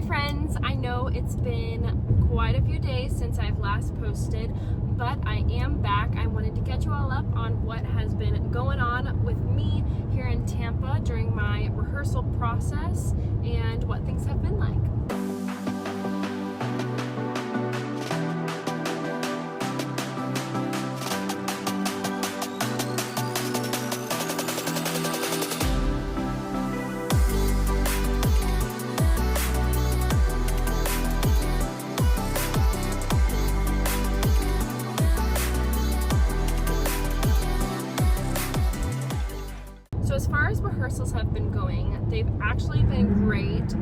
friends, I know it's been quite a few days since I've last posted, but I am back. I wanted to catch you all up on what has been going on with me here in Tampa during my rehearsal process and what things have been like. So as far as rehearsals have been going, they've actually been great.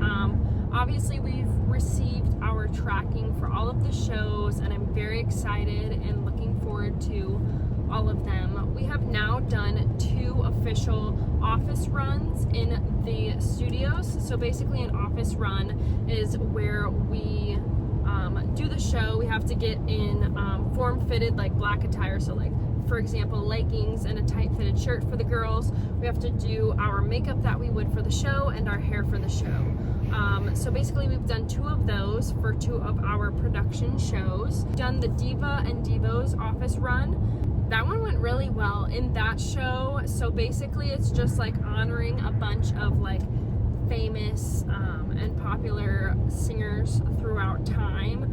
Obviously we've received our tracking for all of the shows and I'm very excited and looking forward to all of them. We have now done 2 official office runs in the studios. So basically an office run is where we do the show. We have to get in form-fitted like black attire, so like for example leggings and a tight-fitted shirt for the girls. We have to do our makeup that we would for the show and our hair for the show. So basically we've done 2 of those for 2 of our production shows. Done the Diva and Divos office run. That one went really well in that show. So basically it's just like honoring a bunch of like famous and popular singers throughout time.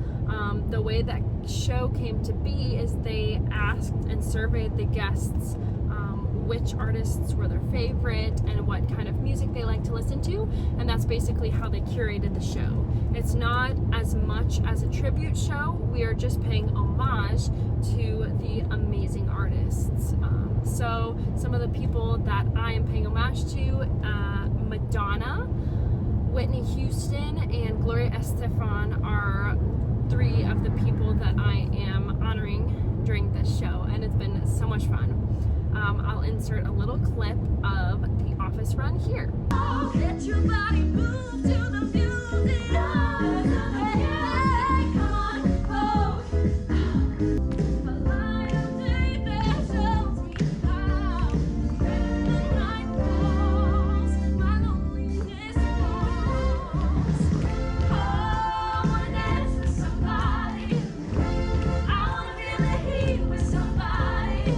The way that show came to be is they asked and surveyed the guests which artists were their favorite and what kind of music they like to listen to, and that's basically how they curated the show. It's not as much as a tribute show. We are just paying homage to the amazing artists. So some of the people that I am paying homage to, Madonna, Whitney Houston, and Gloria Estefan are 3 of the people that I am honoring during this show, and it's been so much fun. I'll insert a little clip of the office run here. Oh, let your body move to the music. Hey, come on, oh. The light of day that shows me how. When the night falls, my loneliness falls. Oh, I wanna dance with somebody. I wanna feel the heat with somebody.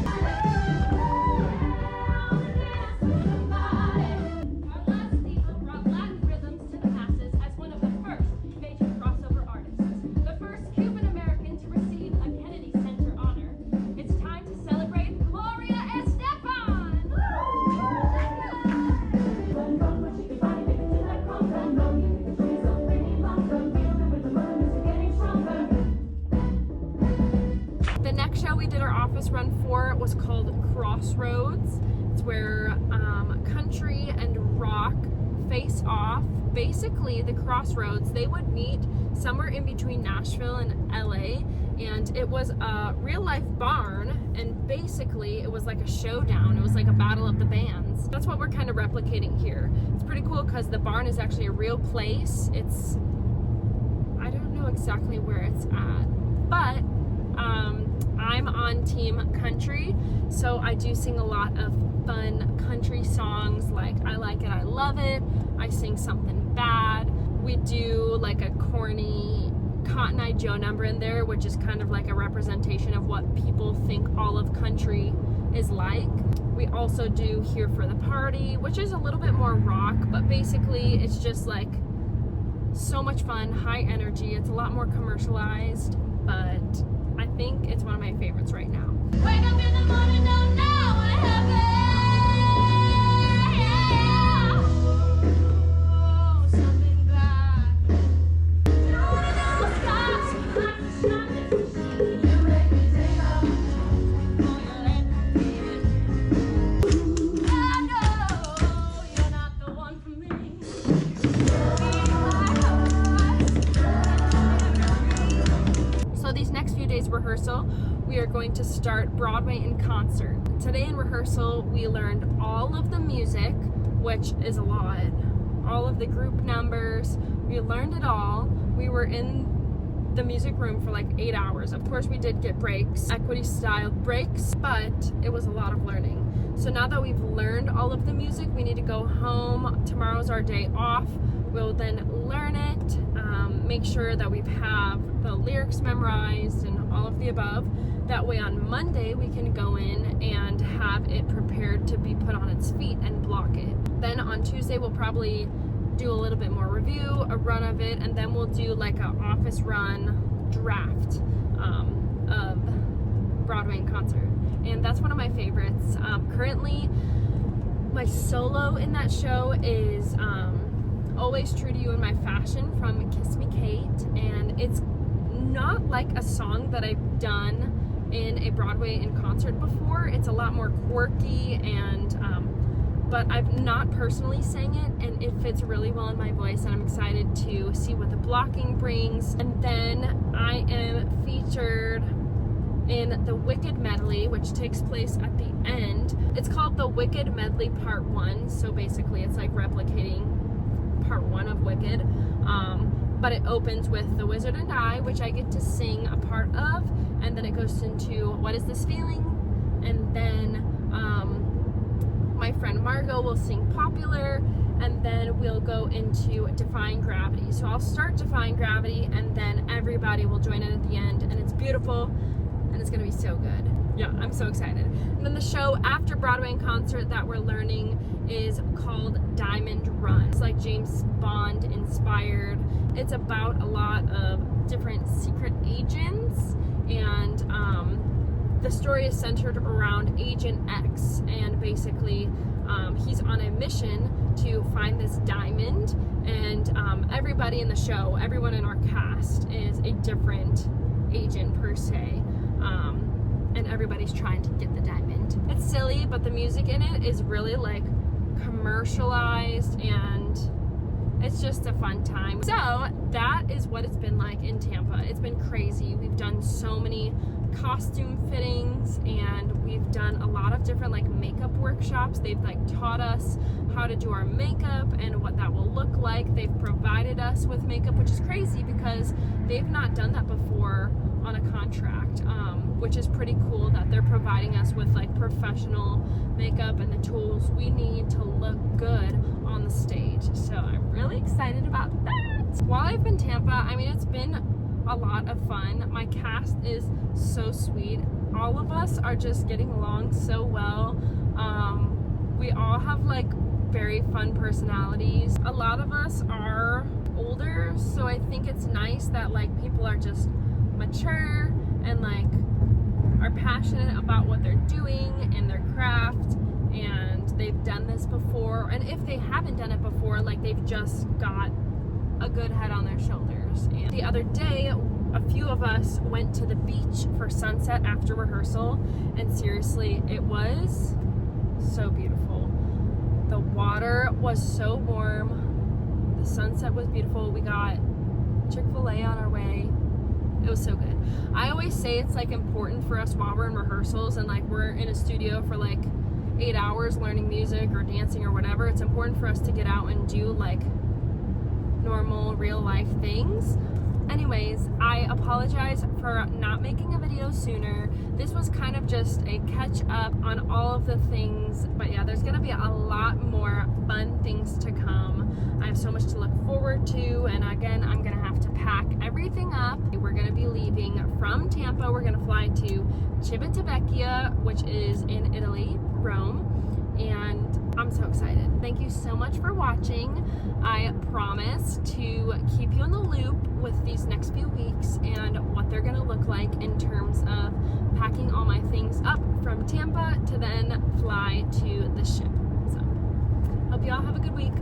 The next show we did our office run for was called Crossroads. It's where country and rock face off. Basically, the Crossroads, they would meet somewhere in between Nashville and LA, and it was a real-life barn, and basically it was like a showdown. It was like a battle of the bands. That's what we're kind of replicating here. It's pretty cool because the barn is actually a real place. It's, I don't know exactly where it's at, but I'm on team country, so I do sing a lot of fun country songs like I Like It, I Love It. I sing Something Bad. We do like a corny Cotton Eye Joe number in there, which is kind of like a representation of what people think all of country is like. We also do Here for the Party, which is a little bit more rock, but basically it's just like so much fun, high energy. It's a lot more commercialized, but I think it's one of my favorites right now. Wake up in the morning, don't know what happened. Yeah. Oh, something bad. No stops, like the sun is machine. You make me take off. Oh, you let me in. I know you're not the one for me. So these next few days rehearsal, we are going to start Broadway in concert. Today in rehearsal, we learned all of the music, which is a lot. All of the group numbers, we learned it all. We were in the music room for like 8 hours. Of course, we did get breaks, equity style breaks, but it was a lot of learning. So now that we've learned all of the music, we need to go home. Tomorrow's our day off. We'll then learn it. make sure that we have the lyrics memorized and all of the above. That way on Monday we can go in and have it prepared to be put on its feet and block it. Then on Tuesday we'll probably do a little bit more review, a run of it, and then we'll do like an office run draft of Broadway in concert. And that's one of my favorites. Currently, my solo in that show is Always True to You in My Fashion from Kiss Me Kate. And it's not like a song that I've done in a Broadway in concert before. It's a lot more quirky, and but I've not personally sang it, and it fits really well in my voice, and I'm excited to see what the blocking brings. And then I am featured in the Wicked medley, which takes place at the end. It's called the Wicked Medley Part 1, so basically it's like replicating Part 1 of Wicked, but it opens with The Wizard and I, which I get to sing a part of, and then it goes into What Is This Feeling, and then my friend Margot will sing Popular, and then we'll go into Defying Gravity. So I'll start Defying Gravity, and then everybody will join in at the end, and it's beautiful, and it's gonna be so good. Yeah, I'm so excited. And then the show after Broadway in concert that we're learning is called Diamond Run. It's like James Bond inspired. It's about a lot of different secret agents, and the story is centered around Agent X, and basically he's on a mission to find this diamond, and everybody in the show, everyone in our cast is a different agent per se, and everybody's trying to get the diamond. It's silly, but the music in it is really like commercialized, and it's just a fun time. So that is what it's been like in Tampa. It's been crazy. We've done so many costume fittings, and we've done a lot of different like makeup workshops. They've like taught us how to do our makeup and what that will look like. They've provided us with makeup, which is crazy because they've not done that before on a contract, which is pretty cool that they're providing us with like professional makeup and the tools we need to look good on the stage. So I'm really excited about that. While I've been in Tampa, I mean, it's been a lot of fun. My cast is so sweet. All of us are just getting along so well. We all have like very fun personalities. A lot of us are older, so I think it's nice that like people are just mature and like are passionate about what they're doing and their craft, and they've done this before, and if they haven't done it before, like they've just got a good head on their shoulders. And the other day a few of us went to the beach for sunset after rehearsal, and seriously, it was so beautiful. The water was so warm, the sunset was beautiful. We got Chick-fil-A on our way. It was so good. I always say it's like important for us while we're in rehearsals and like we're in a studio for like 8 hours learning music or dancing or whatever. It's important for us to get out and do like normal real life things. Anyways, I apologize for not making a video sooner. This was kind of just a catch up on all of the things, but yeah, there's gonna be a lot more fun things to come. I have so much to look forward to, and again, I'm gonna have to pack everything up. We're gonna be leaving from Tampa. We're gonna fly to Civitavecchia, which is in Italy, Rome, and I'm so excited. Thank you so much for watching. I promise to keep you in the loop with these next few weeks and what they're gonna look like in terms of packing all my things up from Tampa to then fly to the ship. So, hope you all have a good week.